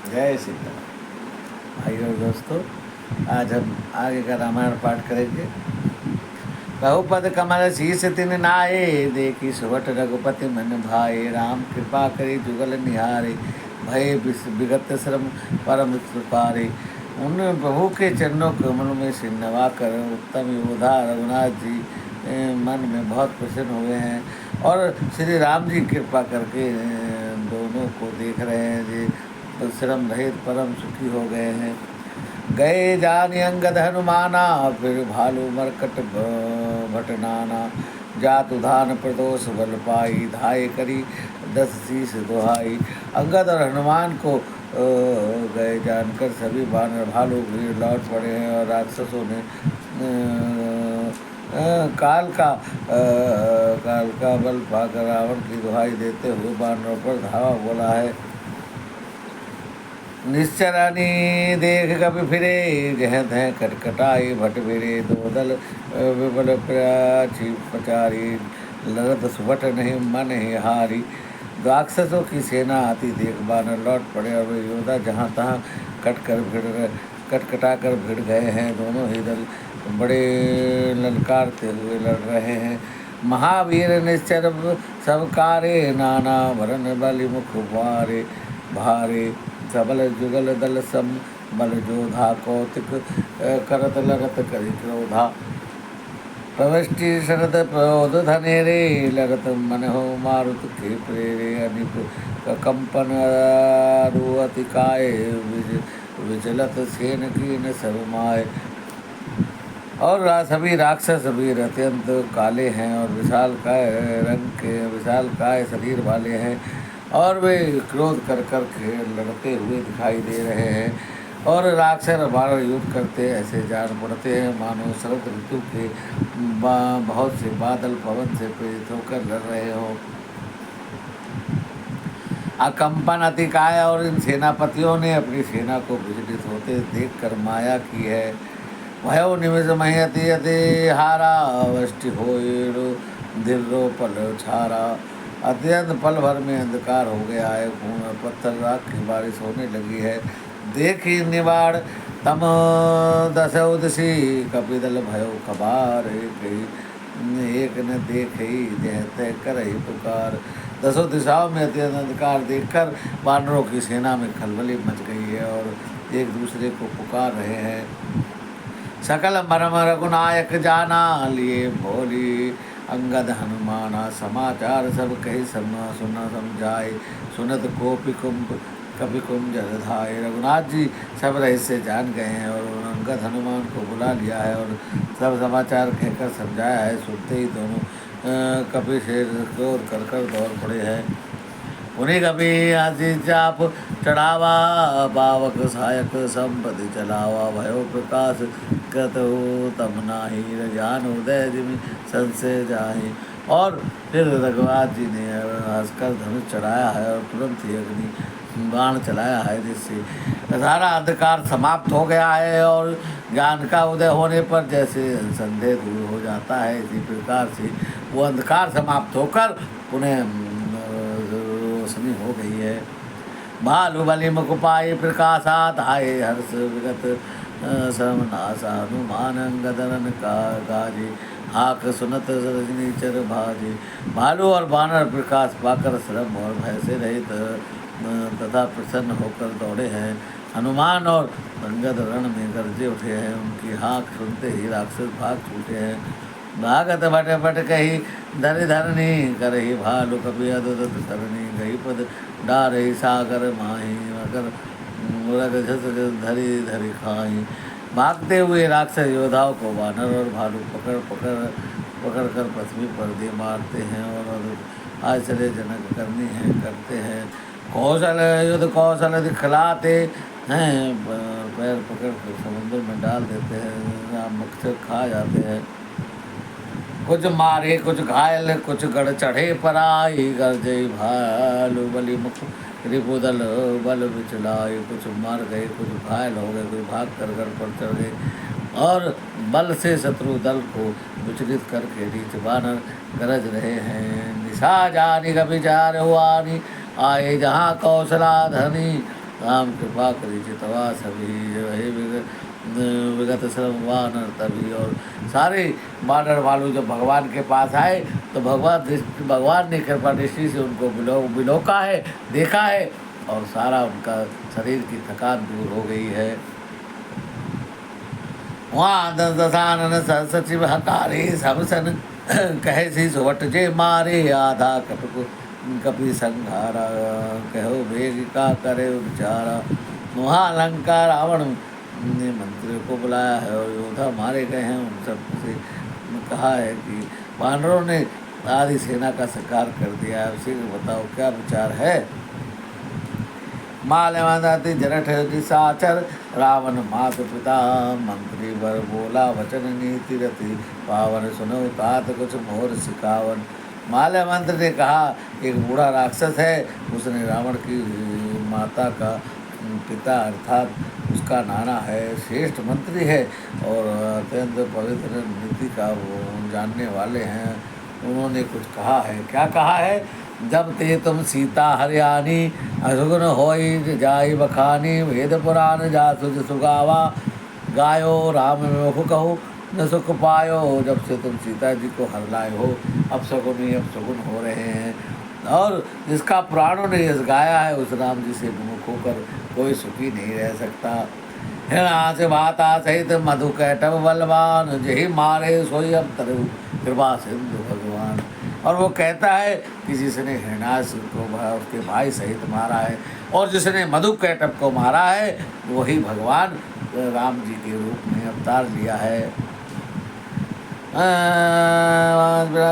जय श्री राम। भाई और दोस्तों, आज हम आगे का रामायण पाठ करेंगे। बहुपद कमल शीस तिन नाये, देखी सुवट रघुपति मन भाए। राम कृपा करी जुगल निहारे, भय विगत श्रम परम पारे। उन प्रभु के चरणों कमल में सिर नवा कर उत्तम योधा रघुनाथ जी मन में बहुत प्रसन्न हुए हैं और श्री राम जी कृपा करके दोनों को देख रहे हैं जी, श्रम रहित परम सुखी हो गए हैं। गए जान अंगद हनुमाना, फिर भालू मरकट भटनाना। जात उधान प्रदोष बल पाई, धाय करी 10 शीस दुहाई। अंगद और हनुमान को गए जानकर सभी वानर भालू भीड़ लौट पड़े हैं और राक्षसों ने काल का बल पाकर रावण की दुहाई देते हुए वानरों पर धावा बोला है। निश्चरानी देख कभी फिरे, जह तह कटकटाई भट फिरे। दो दल विबल प्राची पचारी, लड़त सुबट नहीं मन ही हारी। राक्षसों की सेना आती देख बानर लौट पड़े और वे योद्धा जहाँ तहाँ कटकटा कर भिड़ गए हैं। दोनों ही दल बड़े ललकारते हुए लड़ रहे हैं। महावीर निश्चर सब कारे, नाना भरन बलि मुख भारे। सबल जुगल दल सम बल जोधा, कौतिक करत लगत करि क्रोधा। प्रवष्टि शरद प्रौध धनेरे, लगत मन हो मारुत के प्रेरे। अनिप कंपन रुअति काय, विचलत सेन कीन सब माय। और सभी राक्षस वीर अत्यंत काले हैं और विशाल काय रंग के विशाल काय शरीर वाले हैं और वे क्रोध कर कर के लड़ते हुए दिखाई दे रहे हैं। और राक्षस बानर युद्ध करते ऐसे जान पड़ते हैं मानो शरद ऋतु के बहुत से बादल पवन से प्रेरित होकर लड़ रहे हो। अकंपन अतिकाय, और इन सेनापतियों ने अपनी सेना को विचलित होते देखकर माया की है। भयो निमिष महयति यति हारा, वष्टि होइरु दिर्रो पल छारा। अत्यंत पल भर में अंधकार हो गया है, खून और पत्थर राख की बारिश होने लगी है। देखी निवाड़ तम दसौ दिशि, कपिदल भयो खबार। एक न देखई जह तय करहि पुकार। दसों दिशाओं में अत्यंत अंधकार देखकर वानरों की सेना में खलबली मच गई है और एक दूसरे को पुकार रहे हैं। सकल मरम रघुनायक जाना, लिए भोली अंगद हनुमाना। समाचार सब कही सुना समझाए, सुनत कोपि कभी कुम जलधाय। रघुनाथ जी सब रहस्य जान गए हैं और अंगद हनुमान को बुला लिया है और सब समाचार कहकर समझाया है। सुनते ही दोनों कपि शेर क्रोध कर कर दौड़ पड़े हैं। उन्हीं कभी हाथी चाप चढ़ावा, पावक सहायक संपत्ति चलावा। भयो प्रकाश कृत हो तम नाही, रजान उदय जिमि संशय जाहि। और फिर रघुनाथ जी ने हंसकर धनुष चढ़ाया है और तुरंत ही अग्नि बाण चलाया है, जिससे सारा अंधकार समाप्त हो गया है और ज्ञान का उदय होने पर जैसे संदेह दूर हो जाता है, इसी प्रकार से वो अंधकार समाप्त होकर पुनः रोशनी हो गई है। भालु बलि मुख पाए प्रकाशात, आए हर्ष विगत समनासा। हनुमान अंगदरन का गाजे, हाक सुनत रजनी चर भाजे। भालू और बानर प्रकाश पाकर श्रम और भय से रहित तथा प्रसन्न होकर दौड़े हैं। हनुमान और अंगद रण में गरजे उठे हैं। उनकी हाँक सुनते ही राक्षस भाग छूटे हैं। भागत भट भट कही धरि धरनी, करही भालु कपि अदुदत धरनी। गही पद डारही सागर माही, मगर मुरग झस धरी धरी खाई। भागते हुए राक्षस योद्धाओं को वानर और भालू पकड़ कर पृथ्वी पर दे मारते हैं और आश्चर्यजनक करते हैं। कौशल युद्ध कौशल दिखलाते हैं, पैर पकड़ कर समुद्र में डाल देते हैं, मच्छर खा जाते हैं। कुछ मारे कुछ घायल, कुछ गढ़ चढ़े पराई। गरजे भालू बलि मुख रिपुदल बल बिचलाए। कुछ मर गए, कुछ घायल हो गए, कुछ भाग कर गढ़ पर चढ़ गए और बल से शत्रु दल को विचलित करके रीच बानर गरज रहे हैं। निशा जानी कभी चार हुआनी, आए जहाँ कौशला धनी। राम कृपा करी चितवा सभी वही विगत श्रम वानर तभी। और सारे वानर वालों जब भगवान के पास आए तो भगवान ने कृपा दृष्टि से उनको बिलोका है, देखा है, और सारा उनका शरीर की थकान दूर हो गई है। वहाँ दशानन सचिव हकारे सब सन कहे सी सुवट जे मारे आधा कटक कपि संघारा कहो वेग का करे उपचारा। वहाँ लंका रावण ने मंत्री को बुलाया है और योद्धा मारे गए हैं। उन सब से कहा है कि वानरों ने आधी सेना का शिकार कर दिया है, उसी को बताओ क्या विचार है। माल्यवादाति जरठ साचर रावण मात पिता मंत्री वर बोला वचन नीति रति पावन सुनो तात कुछ मोर सिखावन। माल्य मंत्री ने कहा एक बूढ़ा राक्षस है, उसने रावण की माता का पिता अर्थात उसका नाना है, श्रेष्ठ मंत्री है और अत्यंत पवित्र नीति का वो जानने वाले हैं। उन्होंने कुछ कहा है। क्या कहा है? जब ते तुम सीता हरियाणी असुगुन होई जाई बखानी वेद पुराण जा सुज सुगावा गायो राम मुख कहो न सुख पायो। जब से तुम सीता जी को हर लाए हो अब सगुन ही अब सगुन हो रहे हैं, और जिसका पुराणों ने यश गाया है उस राम जी से विमुख होकर कोई सुखी नहीं रह सकता। हिरणा से भाता सहित मधु कैटव बलवान जही मारे सोई अब तरु कृपा सिंधु भगवान। और वो कहता है कि जिसने हिरणास को उसके भाई सहित मारा है और जिसने मधु कैटव को मारा है वही भगवान राम जी के रूप में अवतार लिया है।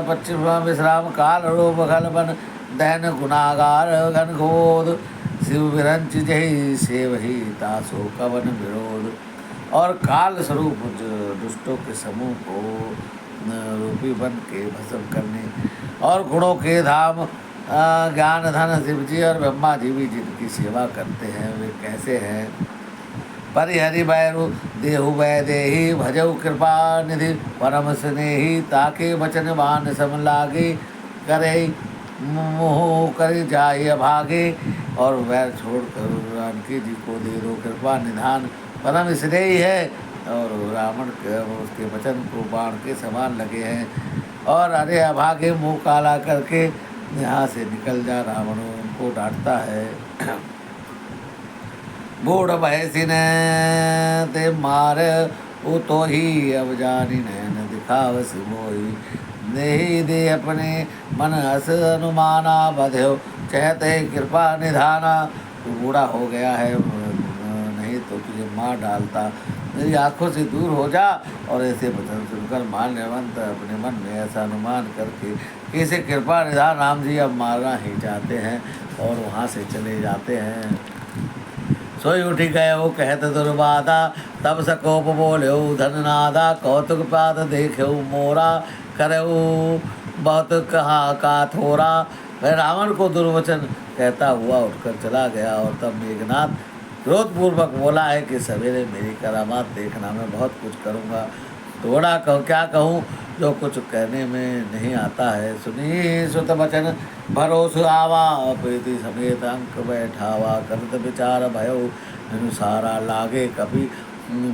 पश्चिम विश्राम काल रूप खल बन दहन गुनागार घन घोध शिव विरंच जही से वही तासो कवन विरोध। और काल स्वरूप दुष्टों के समूह को रूपी बन के भस्म करने और गुणों के धाम ज्ञान धन शिव जी और ब्रह्मा जी भी जिनकी सेवा करते हैं वे कैसे हैं। परिहरि बैरु देहु वै देही भजऊ कृपा निधि परम स्नेही ताके वचन बान सम लागे करे मोह कर जाए अभागे। और वैर छोड़कर जानकी जी को दे दो कृपा निधान परम स्नेही है और रावण के उसके वचन को बाण के समान लगे हैं। और अरे अभागे मुँह काला करके यहाँ से निकल जा, रावण उनको डांटता है। बूढ़ भैंसी ने ते मार वो तो ही अब जानी नैन दिखावस मोही नहीं दे अपने मन हस अनुमाना बध्यो चहते कृपा निधाना। तू बूढ़ा हो गया है, नहीं तो तुझे मार डालता, मेरी आंखों से दूर हो जा। और ऐसे वचन सुनकर माल्यवंत अपने मन में ऐसा अनुमान करके कि इसे कृपा निधान राम जी अब मारना ही चाहते हैं और वहाँ से चले जाते हैं। सोई उठी गए वो कहत दुर्बाधा तब सकोप बोले धननादा कौतुक पात देखे मोरा करे बहुत कहा का थोरा। वह रावण को दुर्वचन कहता हुआ उठकर चला गया। और तब मेघनाथ क्रोधपूर्वक बोला है कि सवेरे मेरी करामात देखना, मैं बहुत कुछ करूँगा। थोड़ा कहूँ क्या कहूँ जो कुछ कहने में नहीं आता है। सुनी सुत वचन भरोस आवा प्रीति समेत अंक बैठावा करत विचार भयो अनुसारा लागे कभी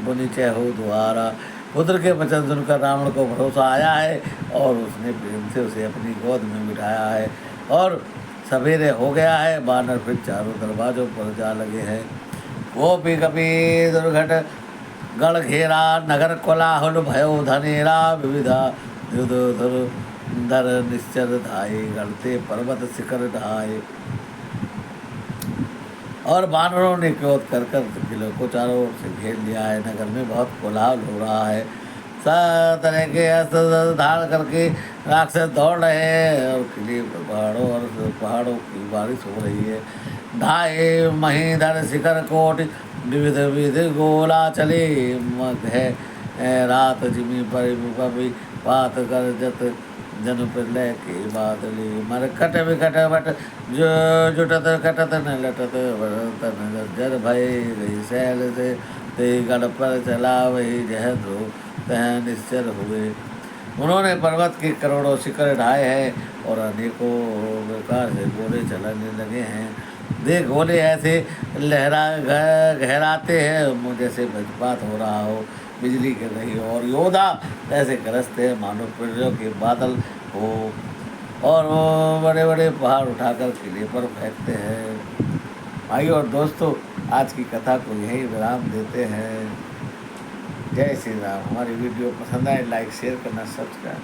पुनिचय हो द्वारा। पुत्र के वचन सुनकर रावण को भरोसा आया है और उसने प्रेम से उसे अपनी गोद में बिठाया है। और सवेरे हो गया है, बानर फिर चारों दरवाजों पर जा लगे हैं। वो भी कभी दुर्घट गढ़ घेरा नगर कोलाहल भयो धनेरा विविधा धर निश्चर धाये गढ़ते पर्वत शिखर ढाए। और बानरों ने क्रोध कर किले को चारों ओर से घेर लिया है। नगर में बहुत कोलाहल हो रहा है, सब तरह के अस्त्र धारण करके राक्षस दौड़ रहे हैं और किले पहाड़ों की बारिश हो रही है। ढाए महीधर शिखर कोट विविध विविध गोला चले है रात जिमी पर पात कर जत जन प्रलय के बादले मरकट विकट बट जो जुटत कटत न लटत वरत न जर भय गई सैल से ते गढ़ पर चला वही जह ध्रो तह निश्चर हुए। उन्होंने पर्वत के करोड़ों शिखर ढाए हैं और अनेकों प्रकार से गोले चलने लगे हैं। देख गोले ऐसे गहराते हैं जैसे वज्रपात हो रहा हो, बिजली गिर रही हो, और योद्धा ऐसे गरजते हैं मानो पिंजरों के बादल हो, और वो बड़े बड़े पहाड़ उठाकर किले पर फेंकते हैं। भाई और दोस्तों, आज की कथा को यही विराम देते हैं। जय श्री राम। हमारी वीडियो पसंद आए लाइक शेयर करना सब्सक्राइब।